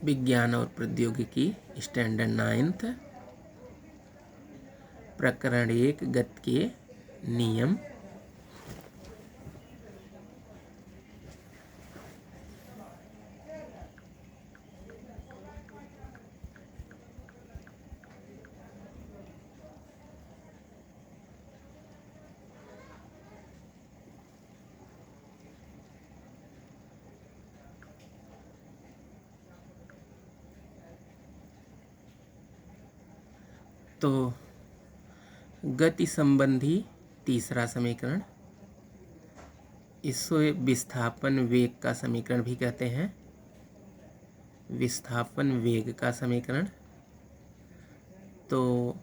विज्ञान और प्रौद्योगिकी स्टैंडर्ड 9th प्रकरण 1 गति के नियम। तो गति संबंधी तीसरा समीकरण, इससे विस्थापन वेग का समीकरण भी कहते हैं। विस्थापन वेग का समीकरण, तो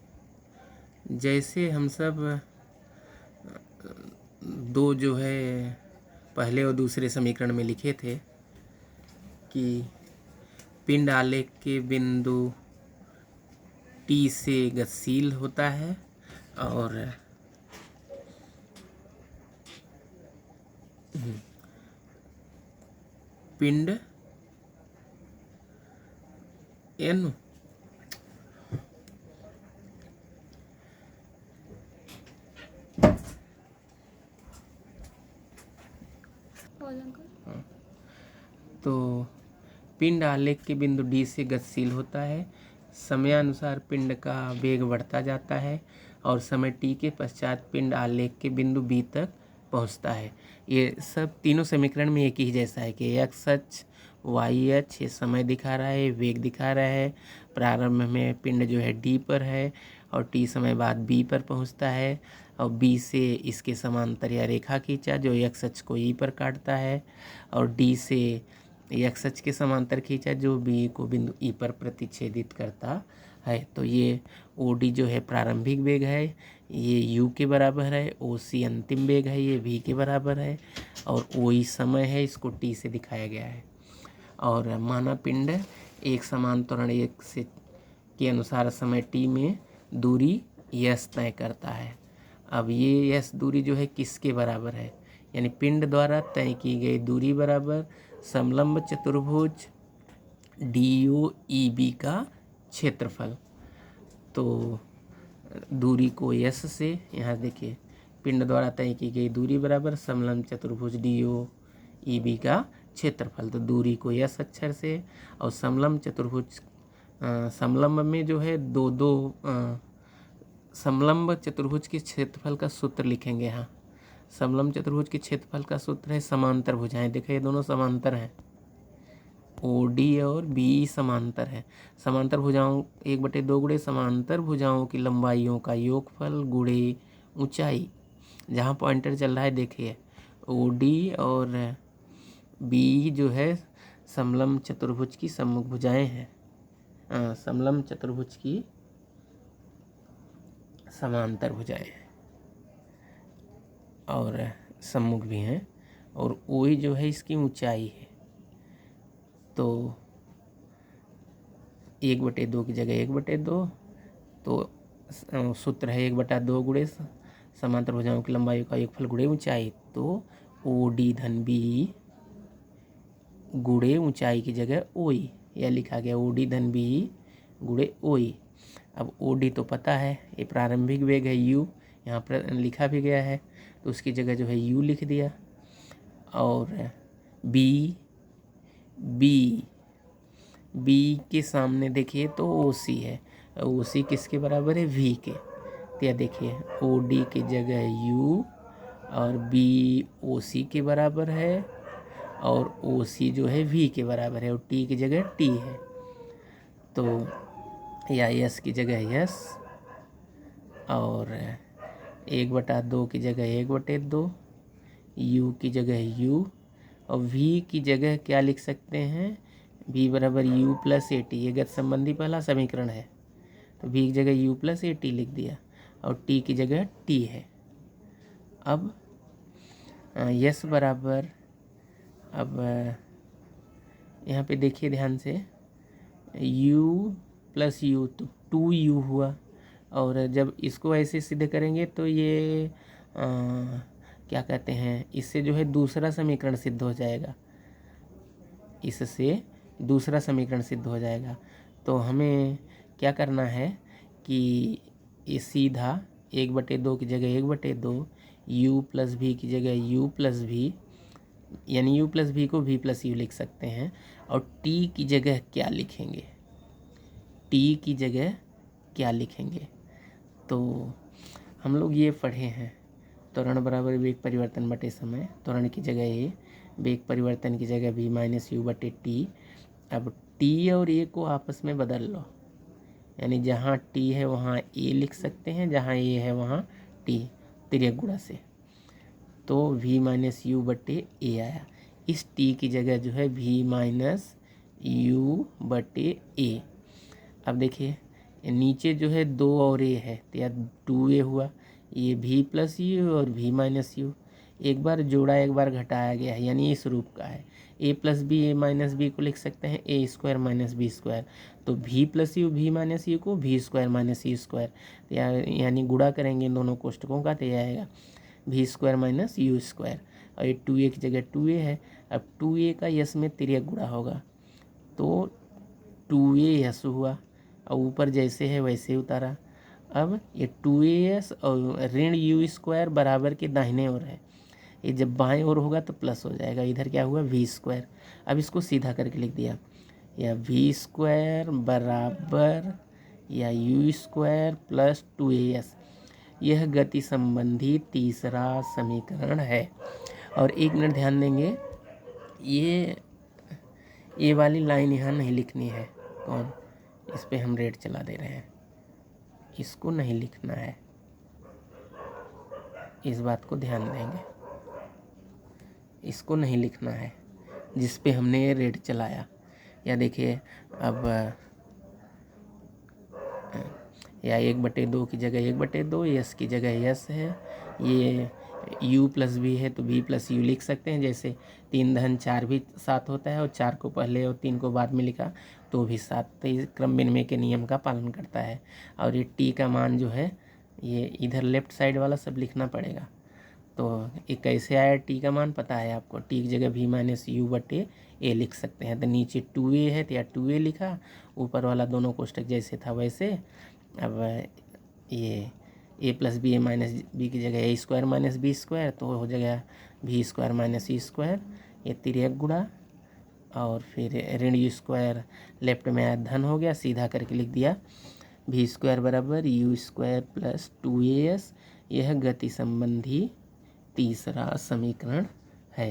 जैसे हम सब दो जो है पहले और दूसरे समीकरण में लिखे थे कि पिंड आलेख के बिंदु T से गतिशील होता है और पिंड N तो पिंड आलेख के बिंदु D से गतिशील होता है, समयानुसार पिंड का वेग बढ़ता जाता है और समय t के पश्चात पिंड आलेख के बिंदु B तक पहुंचता है। ये सब तीनों समीकरण में एक ही जैसा है कि x अक्ष y अक्ष ये समय दिखा रहा है, वेग दिखा रहा है। प्रारंभ में पिंड जो है D पर है और t समय बाद B पर पहुंचता है और B से इसके समांतर या रेखा खींचा जो x अक्ष को E पर काटता है और D से x अक्ष के समांतर खींचा जो B को बिंदु E पर प्रतिच्छेदित करता है। तो ये OD जो है प्रारंभिक वेग है, ये U के बराबर है, OC अंतिम वेग है, ये V के बराबर है और OE समय है, इसको T से दिखाया गया है। और माना पिंड एक समान त्वरण एक से के अनुसार समय T में दूरी S तय करता है। अब ये S दूरी जो है किसके बराबर है, यानी पिंड द्वारा तय की गई दूरी बराबर समलंब चतुर्भुज DOEB का क्षेत्रफल। तो दूरी को S से, यहाँ देखिए पिंड द्वारा तय की गई दूरी बराबर समलंब चतुर्भुज DOEB का क्षेत्रफल। तो दूरी को S अक्षर से और समलंब चतुर्भुज समलंब में जो है दो दो समलंब चतुर्भुज के क्षेत्रफल का सूत्र लिखेंगे। यहाँ समलंब चतुर्भुज के क्षेत्रफल का सूत्र है समांतर भुजाएं। देखिए ये दोनों समांतर हैं, OD और BE समांतर है। समांतर भुजाओं 1/2 गुणे समांतर भुजाओं की लंबाइयों का योगफल गुणे ऊंचाई। जहाँ पॉइंटर चल रहा है देखिए OD और BE जो है समलंब चतुर्भुज की सम्मुख भुजाएं हैं, समलंब चतुर्भुज की समांतर भुजाएं हैं और सम्मुख भी हैं और OE जो है इसकी ऊंचाई है। तो 1/2 की जगह 1/2, तो सूत्र है 1/2 गुणे समांतर भुजाओं की लंबाई का योगफल गुणे ऊंचाई। तो OD धन BE गुणे ऊंचाई की जगह OE, यह लिखा गया OD धन BE गुणे OE। अब OD तो पता है, ये प्रारंभिक वेग है U, यहाँ पर लिखा भी गया है, तो उसकी जगह जो है U लिख दिया। और B के सामने देखिए तो OC है, OC किसके बराबर है, V के। तो यह देखिए OD की जगह U और B OC के बराबर है और OC जो है V के बराबर है और T की जगह T है। तो या S की जगह S और 1/2 की जगह 1/2, U की जगह U और V की जगह क्या लिख सकते हैं, V बराबर U प्लस AT। ये गति संबंधी पहला समीकरण है, तो V की जगह U प्लस AT लिख दिया और T की जगह T है। अब S बराबर, अब यहाँ पे देखिए ध्यान से U प्लस U तो 2U हुआ और जब इसको ऐसे सिद्ध करेंगे तो ये क्या कहते हैं, इससे जो है दूसरा समीकरण सिद्ध हो जाएगा। इससे दूसरा समीकरण सिद्ध हो जाएगा। तो हमें क्या करना है कि ये सीधा 1/2 की जगह 1/2, u प्लस भी की जगह u प्लस भी, यानी u प्लस भी को v प्लस यू लिख सकते हैं। और t की जगह क्या लिखेंगे, t की जगह क्या लिखेंगे, तो हम लोग ये पढ़े हैं त्वरण बराबर वेग परिवर्तन बटे समय। त्वरण की जगह a, वेग परिवर्तन की जगह v माइनस यू बटे टी। अब t और a को आपस में बदल लो, यानी जहाँ t है वहाँ a लिख सकते हैं, जहाँ a है वहाँ t, तिर्यक गुणा से। तो v माइनस यू बटे a आया। इस t की जगह जो है v माइनस यू बटे a। अब देखिए नीचे जो है 2 और a है तो या 2a हुआ, ये v प्लस यू और v माइनस यू, एक बार जोड़ा एक बार घटाया गया है, यानी इस रूप का है। a plus b a minus b को लिख सकते हैं a square minus b square. तो v plus u v minus u को v square minus e square, यानी गुणा करेंगे इन दोनों कोष्टकों का तो यह आएगा v square minus you square. और ये 2a की जगह 2a है। अब 2a का यस में तिर्यक गुणा होगा तो 2a यस हुआ और ऊपर जैसे है वैसे उतारा। अब ये 2as और ऋण यू स्क्वायर बराबर के दाहिने ओर है, ये जब बाएं ओर होगा तो प्लस हो जाएगा, इधर क्या हुआ v स्क्वायर। अब इसको सीधा करके लिख दिया, या v स्क्वायर बराबर या यू स्क्वायर प्लस 2as। यह गति संबंधी तीसरा समीकरण है। और 1 मिनट ध्यान देंगे, ये वाली लाइन यहाँ नहीं लिखनी है। कौन, इस पे हम रेड चला दे रहे हैं, इसको नहीं लिखना है, इस बात को ध्यान देंगे, इसको नहीं लिखना है जिस पे हमने ये रेड चलाया। या देखिए अब या 1/2 की जगह 1/2, यस की जगह यस है, ये u प्लस भी है तो v प्लस यू लिख सकते हैं। जैसे 3 धन 4 भी 7 होता है और 4 को पहले और 3 को बाद में लिखा तो भी 7, तो ये क्रम विनिमय के नियम का पालन करता है। और ये t का मान जो है ये इधर लेफ्ट साइड वाला सब लिखना पड़ेगा। तो ये कैसे आया t का मान पता है आपको, t की जगह v माइनस यू बटे a लिख सकते हैं। तो नीचे 2a है तो या 2a लिखा, ऊपर वाला दोनों कोष्टक जैसे था वैसे। अब ये a plus b a minus b की जगह a square minus b square तो हो जाएगा v square minus e square, ये तिर्यक गुणा। और फिर ऋण यू स्क्वायर लेफ्ट में आया धन हो गया, सीधा करके लिख दिया v स्क्वायर बराबर यू स्क्वायर प्लस 2as। यह गति संबंधी तीसरा समीकरण है।